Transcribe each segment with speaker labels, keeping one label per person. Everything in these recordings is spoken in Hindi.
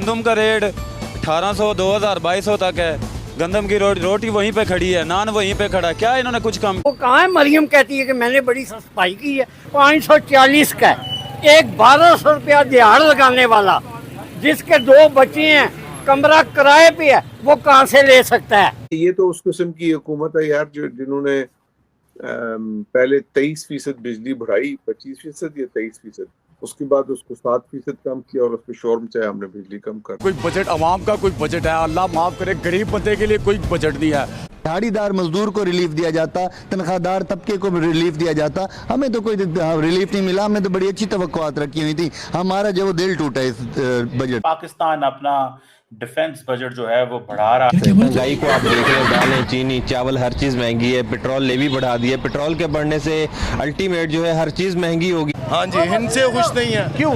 Speaker 1: गंदम का रेट 1800, 2000, 2200 तक है। गंदम की रोटी वहीं पे खड़ी है, नान वहीं पे खड़ा। क्या इन्होंने कुछ कम?
Speaker 2: वो कहाँ है? मरियम कहती है कि मैंने बड़ी सस्ताई की है। 540 का है। एक 1200 रुपया दिहाड़ लगाने वाला जिसके 2 बच्चे हैं, कमरा किराए पे है, वो कहाँ से ले सकता है?
Speaker 3: ये तो उस किस्म की हुकूमत है यार जिन्होंने पहले 23% बिजली बढ़ाई, 25% या 23%, उसके बाद उसको 7% कम किया और उस पर शोर मचाया हमने बिजली कम कर।
Speaker 4: कोई बजट आवाम का कोई बजट है? अल्लाह माफ करे, गरीब बंदे के लिए कोई बजट नहीं है।
Speaker 5: दिहाड़ीदार मजदूर को रिलीफ दिया जाता, तनख्वाहदार तबके को रिलीफ दिया जाता, हमें तो कोई रिलीफ नहीं मिला। हमने तो बड़ी अच्छी तवक्कुआत रखी हुई थी, हमारा जो दिल टूटा इस बजट।
Speaker 6: पाकिस्तान अपना डिफेंस बजट जो है वो बढ़ा रहा है।
Speaker 7: महंगाई को आप देख रहे हो, दालें, चीनी, चावल, हर चीज महंगी है। पेट्रोल लेवी बढ़ा दी है। पेट्रोल के बढ़ने से अल्टीमेट जो है हर चीज महंगी होगी।
Speaker 8: हाँ जी, इनसे खुश नहीं है। क्यों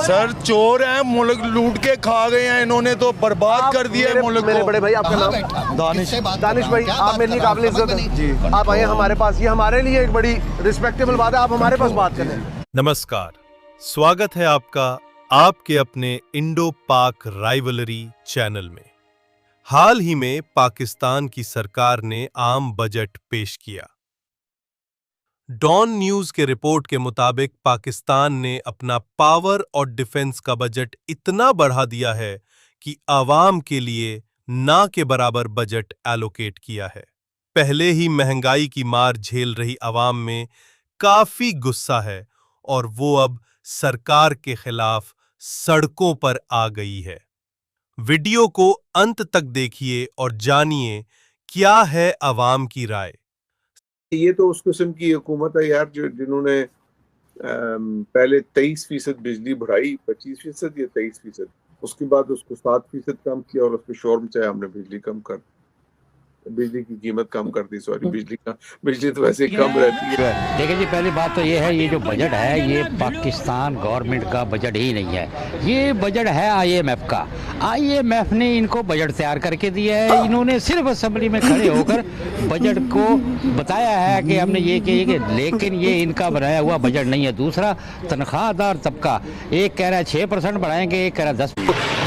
Speaker 8: सर? चोर हैं, मुल्क लूट के खा गए हैं इन्होंने, तो बर्बाद कर दिया है मुल्क को।
Speaker 9: बड़े भाई, आपका नाम? दानिश भाई, आप मेरे लिए काबिल इज्जत हैं जी। आप आइए हमारे पास, ये हमारे लिए एक बड़ी रिस्पेक्टेबल बात है, आप हमारे पास बात करें।
Speaker 10: नमस्कार, स्वागत है आपका आपके अपने इंडो पाक राइवलरी चैनल में। हाल ही में पाकिस्तान की सरकार ने आम बजट पेश किया। डॉन न्यूज के रिपोर्ट के मुताबिक पाकिस्तान ने अपना पावर और डिफेंस का बजट इतना बढ़ा दिया है कि आवाम के लिए ना के बराबर बजट एलोकेट किया है। पहले ही महंगाई की मार झेल रही आवाम में काफी गुस्सा है और वो अब सरकार के खिलाफ सड़कों पर आ गई है। वीडियो को अंत तक देखिए और जानिए क्या है आवाम की राय।
Speaker 3: ये तो उस किस्म की हुकूमत है यार जिन्होंने पहले 23% बिजली बढ़ाई, 25% या 23%, उसके बाद उसको 7% कम किया और उस पर शोर मचाया हमने बिजली कम कर, बिजली की कीमत कम कर दी। सॉरी, बिजली तो वैसे ही कम रहती है।
Speaker 11: देखिए जी, पहली बात तो ये है, ये जो बजट है ये पाकिस्तान गवर्नमेंट का बजट ही नहीं है। ये बजट है IMF का। IMF ने इनको बजट तैयार करके दिया है। इन्होंने सिर्फ असेंबली में खड़े होकर बजट को बताया है कि हमने ये किया, लेकिन ये इनका बनाया हुआ बजट नहीं है। दूसरा, तनख्वाहदार तबका, एक कह रहा है 6% बढ़ाएंगे, एक कह रहा है 10।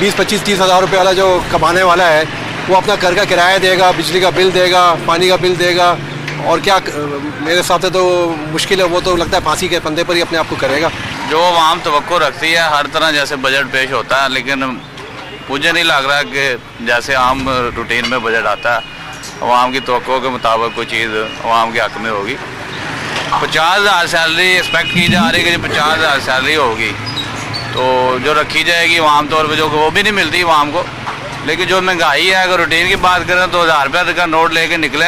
Speaker 9: 20-25-30 हज़ार रुपये वाला जो कमाने वाला है वो अपना घर का किराया देगा, बिजली का बिल देगा, पानी का बिल देगा, और क्या मेरे हिसाब से तो मुश्किल है। वो तो लगता है फांसी के फंदे पर ही अपने आप को करेगा।
Speaker 6: जो आवाम तवक्को रखती है हर तरह जैसे बजट पेश होता है, लेकिन मुझे नहीं लग रहा कि जैसे आम रूटीन में बजट आता है आवाम की तवक्को के मुताबिक कोई चीज़ आवाम के हक में होगी। 50,000 सैलरी एक्सपेक्ट की जा रही है कि 50,000 सैलरी होगी तो जो रखी जाएगी आम तौर पर, जो वो भी नहीं मिलती आवाम को। लेकिन जो महंगाई है, अगर रूटीन की बात करें तो 1000 रुपये का नोट लेके निकले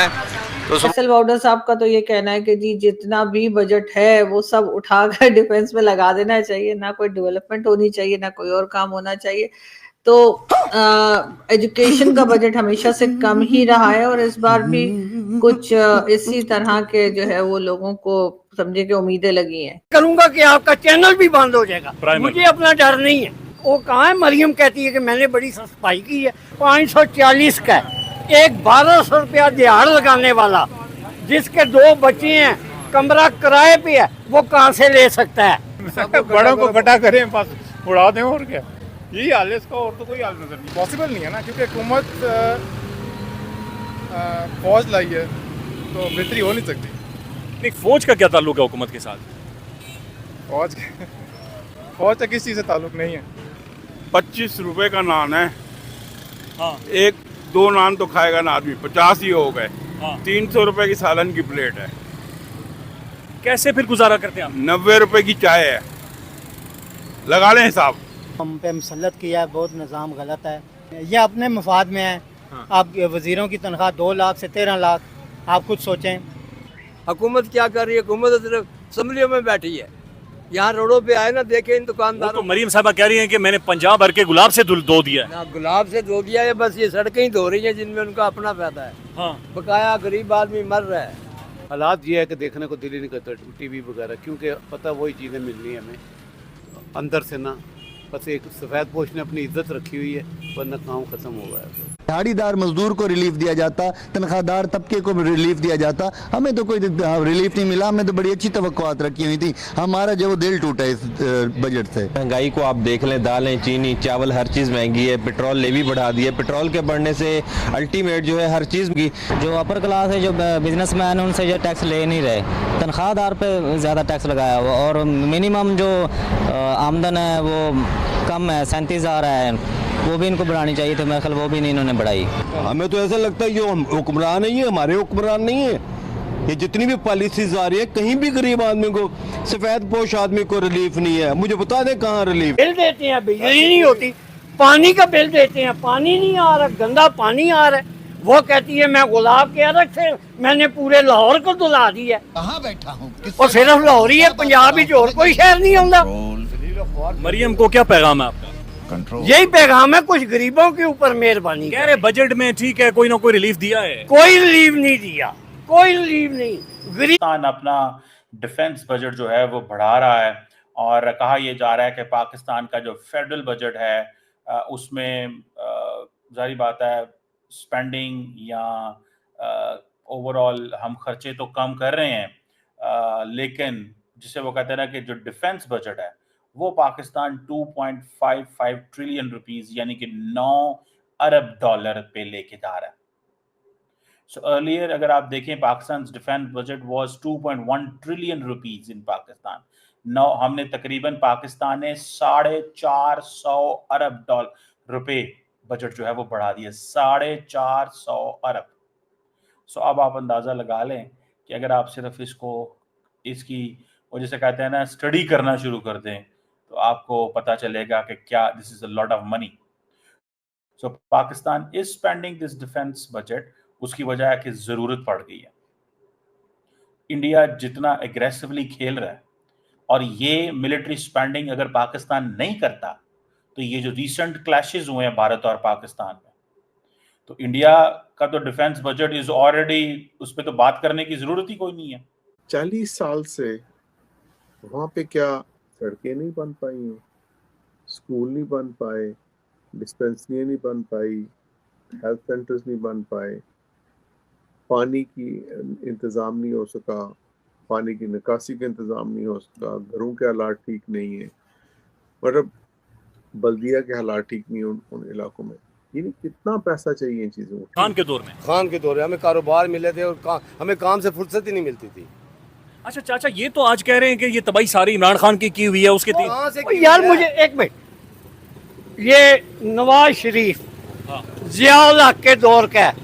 Speaker 6: तो
Speaker 12: फैसल बाउडर साहब का तो ये कहना है कि जी जितना भी बजट है वो सब उठाकर डिफेंस में लगा देना चाहिए, ना कोई डेवलपमेंट होनी चाहिए, ना कोई और काम होना चाहिए। तो एजुकेशन का बजट हमेशा से कम ही रहा है और इस बार भी कुछ इसी तरह के जो है वो लोगों को समझे कि उम्मीदें लगी हैं।
Speaker 2: करूंगा कि आपका चैनल भी बंद हो जाएगा, मुझे अपना डर नहीं है। वो कहाँ है? मरियम कहती है कि मैंने बड़ी सस्ताई की है। 540 का है। एक 1200 रुपया दिहाड़ लगाने वाला जिसके 2 बच्चे हैं, कमरा किराए पे है, वो कहाँ से ले सकता है?
Speaker 8: बड़ों को बटा करें, बस उड़ा दें, और क्या। यही हाल है इसका, और तो कोई हाल नजर नहीं। पॉसिबल नहीं है ना, क्योंकि हुकूमत फौज लाई है तो बेहतरी हो नहीं सकती।
Speaker 4: नहीं, फौज का क्या ताल्लुक है हुकूमत के साथ?
Speaker 8: फौज का किस चीज़ से ताल्लुक नहीं है।
Speaker 13: 25 रुपए का नान है।
Speaker 4: हाँ।
Speaker 13: 1-2 नान तो खाएगा ना आदमी, 50 ही हो गए।
Speaker 4: हाँ।
Speaker 13: 300 रुपए की सालन की प्लेट है।
Speaker 4: कैसे फिर गुजारा करते हैं आप?
Speaker 13: 90 रुपए की चाय है, लगा लें हिसाब।
Speaker 2: हम पे मुसल्लत किया है, बहुत निज़ाम गलत है, ये अपने मफाद में है।
Speaker 4: हाँ।
Speaker 2: आप वजीरों की तनख्वाह 2 लाख से 13 लाख, आप खुद सोचें।
Speaker 9: हुकूमत क्या कर रही है? हुकूमत तो सिर्फ असम्बलियों में बैठी है। यहाँ रोडों पे आए ना, देखे इन दुकानदारों
Speaker 4: तो मरियम साहबा कह रही हैं कि मैंने पंजाब भर के गुलाब से धो दिया है।
Speaker 9: ना गुलाब से धो दिया है, बस ये सड़कें ही धो रही हैं जिनमें उनका अपना फायदा है।
Speaker 4: हाँ।
Speaker 9: बकाया गरीब आदमी मर रहा है।
Speaker 14: हालात ये है कि देखने को दिल ही नहीं करता टीवी वगैरह, क्योंकि पता वही चीज़ें मिलनी है हमें अंदर से ना, बस एक सफ़ेद पोश ने अपनी इज्जत रखी हुई है, वरना काम ख़त्म हो गया है।
Speaker 5: दिहाड़ीदार मजदूर को रिलीफ दिया जाता, तनख्वाहदार तबके को रिलीफ दिया जाता, हमें तो कोई रिलीफ नहीं मिला। हमने तो बड़ी अच्छी तवक्कुआत रखी हुई थी, हमारा जो दिल टूटा इस बजट से।
Speaker 7: महंगाई को आप देख लें, दालें, चीनी, चावल, हर चीज़ महंगी है। पेट्रोल लेवी बढ़ा दी है। पेट्रोल के बढ़ने से अल्टीमेट जो है हर चीज़ की,
Speaker 15: जो अपर क्लास है, जो बिजनेसमैन है, उनसे जो टैक्स ले नहीं रहे, तनख्वाहदार पे ज़्यादा टैक्स लगाया हुआ, और मिनिमम जो आमदन है वो कम है, 37,000 है, वो भी इनको बढ़ानी चाहिए थी। मेरे ख्याल वो भी नहीं इन्होंने बढ़ाई।
Speaker 4: हमें तो ऐसा लगता है ये हुक्मरान नहीं है, हमारे हुक्मरान नहीं है। ये जितनी भी पॉलिसीज आ रही है, कहीं भी गरीब आदमी को, सफेद पोश आदमी को रिलीफ नहीं है। मुझे बता दें कहाँ रिलीफ।
Speaker 2: बिल देते हैं, बिजली नहीं होती, पानी का बिल देते हैं, पानी नहीं आ रहा, गंदा पानी आ रहा है। वो कहती है मैं गुलाब के अरग से मैंने पूरे लाहौर को धुला दिया।
Speaker 5: कहाँ बैठा हूँ
Speaker 2: और सिर्फ लाहौर ही है, पंजाब ही और कोई शहर नहीं होता।
Speaker 16: मरियम को क्या पैगाम है आपका?
Speaker 2: यही पैगाम है, कुछ गरीबों के ऊपर मेहरबानी।
Speaker 16: कह रहे बजट में ठीक है, कोई ना कोई रिलीफ दिया है।
Speaker 2: कोई रिलीफ नहीं दिया, कोई रिलीफ नहीं।
Speaker 17: पाकिस्तान अपना डिफेंस बजट जो है वो बढ़ा रहा है, और कहा यह जा रहा है कि पाकिस्तान का जो फेडरल बजट है उसमें जारी बात है स्पेंडिंग या ओवरऑल हम खर्चे तो कम कर रहे हैं, लेकिन जिसे वो कहते हैं ना कि जो डिफेंस बजट है वो पाकिस्तान 2.55 ट्रिलियन रुपीस यानी कि 9 अरब डॉलर पे लेके जा रहा है। सो अर्लियर अगर आप देखें, Pakistan defence budget was 2.1 trillion rupees in Pakistan. हमने तकरीबन पाकिस्तान ने 450 अरब रुपए बजट जो है वो बढ़ा दिया, 450 अरब। सो अब आप अंदाज़ा लगा लें कि अगर आप सिर्फ इसकी वो जैसे कहते हैं ना स्टडी करना शुरू कर दें तो आपको पता चलेगा कि क्या this is a lot of money. So Pakistan is spending this defence budget, उसकी वजह है कि ज़रूरत पड़ गई है। इंडिया जितना एग्रेसिवली खेल रहा है, और ये मिलिट्री स्पेंडिंग अगर पाकिस्तान नहीं करता तो ये जो रिसेंट क्लैशेस हुए हैं भारत और पाकिस्तान में, तो इंडिया का तो डिफेंस बजट इज ऑलरेडी, उस पर तो बात करने की ज़रूरत ही कोई नहीं है।
Speaker 3: 40 साल से वहाँ पे क्या सड़कें नहीं बन पाई हैं, स्कूल नहीं बन पाए, डिस्पेंसरियाँ नहीं बन पाई, हेल्थ सेंटर्स नहीं बन पाए, पानी की इंतज़ाम नहीं हो सका, पानी की निकासी का इंतज़ाम नहीं हो सका, घरों के हालात ठीक नहीं है, मतलब बल्दिया के हालात ठीक नहीं उन इलाकों में। ये कितना पैसा चाहिए इन चीज़ों को।
Speaker 14: खान के दौर में हमें कारोबार मिले थे और हमें काम से फुर्सत ही नहीं मिलती थी।
Speaker 16: अच्छा चाचा, ये तो आज कह रहे हैं कि ये तबाही सारी इमरान खान की हुई है, उसके
Speaker 2: यार मुझे एक मिनट, ये नवाज शरीफ ज़ियाउल हक के दौर का है,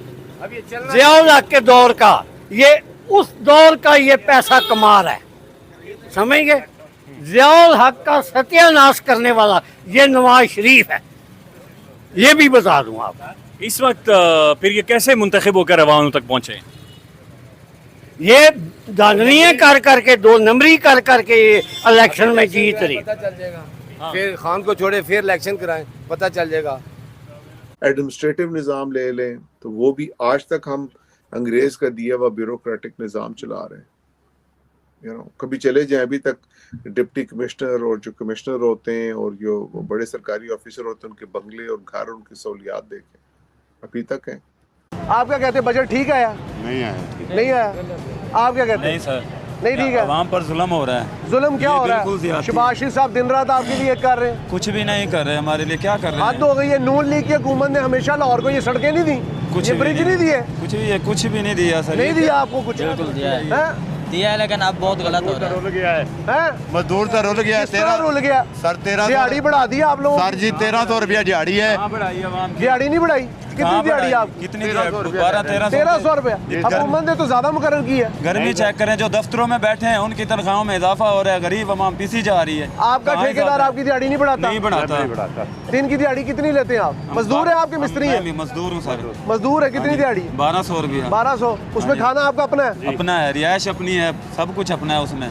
Speaker 2: ज़ियाउल हक के दौर का, ये उस दौर का ये पैसा कमा रहा है, समझ गए? ज़ियाउल हक का सत्यानाश करने वाला ये नवाज शरीफ है, ये भी बता दूं आप।
Speaker 16: इस वक्त फिर ये कैसे मुंतखब होकर अवाम तक पहुंचे?
Speaker 2: ये दाननियां कर करके, 2 नंबरी कर करके ये इलेक्शन में जीत रही।
Speaker 14: पता चल जाएगा, फिर खान को छोड़े फिर इलेक्शन कराएं, पता चल जाएगा।
Speaker 3: एडमिनिस्ट्रेटिव निज़ाम ले लें तो वो भी आज तक हम अंग्रेज का दिया हुआ ब्यूरोक्रेटिक निज़ाम चला रहे हैं। कभी चले जाएं, अभी तक डिप्टी कमिश्नर और जो कमिश्नर होते हैं और जो बड़े सरकारी ऑफिसर होते हैं, उनके बंगले और घर, उनकी सहूलियात देखें, अभी तक हैं।
Speaker 9: आप क्या कहते हैं, बजट ठीक आया?
Speaker 4: नहीं आया।
Speaker 9: नहीं आया? आप क्या कहते हैं?
Speaker 1: नहीं सर,
Speaker 9: नहीं ठीक है।
Speaker 1: आवाम पर जुल्म हो रहा है।
Speaker 9: जुल्म क्या हो रहा है? शहबाज शरीफ साहब दिन रात आपके लिए कर रहे हैं।
Speaker 1: कुछ भी नहीं कर रहे, हमारे लिए क्या कर रहे हैं?
Speaker 9: हद हो गई है। नून लीग की हुकूमत ने हमेशा लाहौर को ये सड़कें नहीं दी, ये ब्रिज नहीं दिए,
Speaker 1: कुछ भी नहीं दिया सर।
Speaker 9: नहीं दिया आपको कुछ?
Speaker 15: दिया है, लेकिन अब बहुत गलत हो रहा
Speaker 9: है।
Speaker 4: मजदूर तो रुल गया,
Speaker 9: 13 रुल गया
Speaker 4: सर, 13
Speaker 9: दिहाड़ी बढ़ा दी आप लोगों
Speaker 4: सर जी, 1300 रुपया दिहाड़ी है।
Speaker 9: दिहाड़ी नहीं बढ़ाई, कितनी दिहाड़ी आप?
Speaker 1: कितनी?
Speaker 9: 1300 रुपया। हुकूमत ने तो ज्यादा मुकर्रर की है।
Speaker 1: गर्मी चेक करें, जो दफ्तरों में बैठे हैं उनकी तनख्वाहों में इजाफा हो रहा है, गरीब अवाम पीसी जा रही है।
Speaker 9: आपका ठेकेदार आपकी दिहाड़ी नहीं बढ़ाता?
Speaker 1: नहीं बढ़ाता।
Speaker 9: दिन की दिहाड़ी कितनी लेते हैं आप? मजदूर है आपके? मिस्त्री है?
Speaker 1: मजदूर हूँ सर।
Speaker 9: मजदूर है, कितनी दिहाड़ी?
Speaker 1: 1200 रुपया।
Speaker 9: 1200। उसमें खाना आपका अपना है?
Speaker 1: अपना है, रिहायश अपनी है, सब कुछ अपना है उसमें।